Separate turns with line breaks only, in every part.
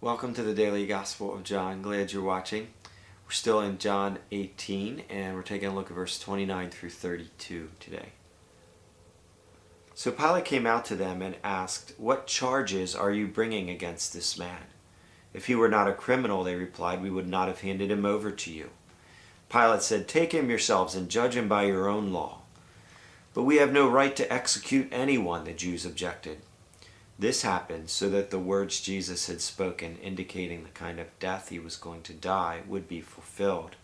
Welcome to the Daily Gospel of John. Glad you're watching. We're still in John 18, and we're taking a look at verse 29 through 32 today. So Pilate came out to them and asked, "What charges are you bringing against this man?" "If he were not a criminal," they replied, "we would not have handed him over to you." Pilate said, "Take him yourselves and judge him by your own law." "But we have no right to execute anyone," the Jews objected. This happened so that the words Jesus had spoken, indicating the kind of death he was going to die, would be fulfilled.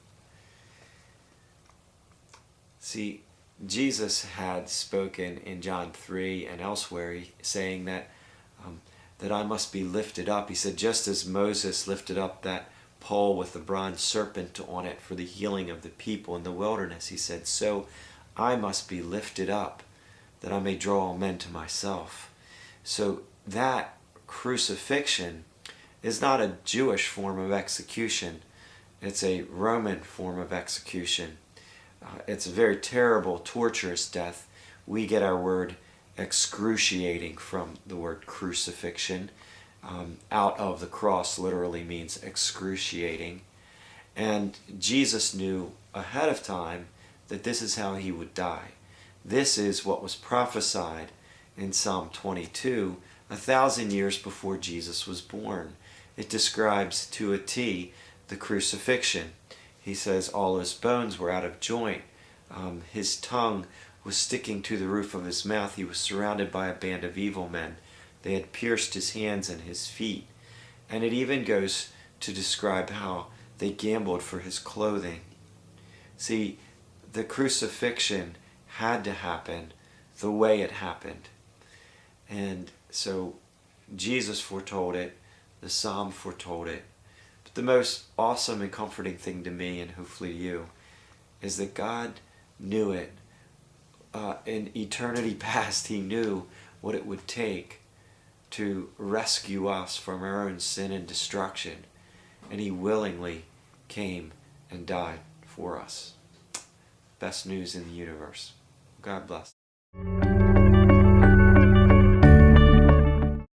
See, Jesus had spoken in John 3 and elsewhere, saying that I must be lifted up. He said, just as Moses lifted up that pole with the bronze serpent on it for the healing of the people in the wilderness, he said, so I must be lifted up, that I may draw all men to myself. So that crucifixion is not a Jewish form of execution. It's a Roman form of execution. It's a very terrible, torturous death. We get our word excruciating from the word crucifixion. Out of the cross literally means excruciating. And Jesus knew ahead of time that this is how he would die. This is what was prophesied in Psalm 22, 1,000 years before Jesus was born. It describes to a T the crucifixion. He says all his bones were out of joint. His tongue was sticking to the roof of his mouth. He was surrounded by a band of evil men. They had pierced his hands and his feet. And it even goes to describe how they gambled for his clothing. See, the crucifixion had to happen the way it happened. And so Jesus foretold it, the Psalm foretold it. But the most awesome and comforting thing to me, and hopefully you, is that God knew it. In eternity past, he knew what it would take to rescue us from our own sin and destruction. And he willingly came and died for us. Best news in the universe. God bless.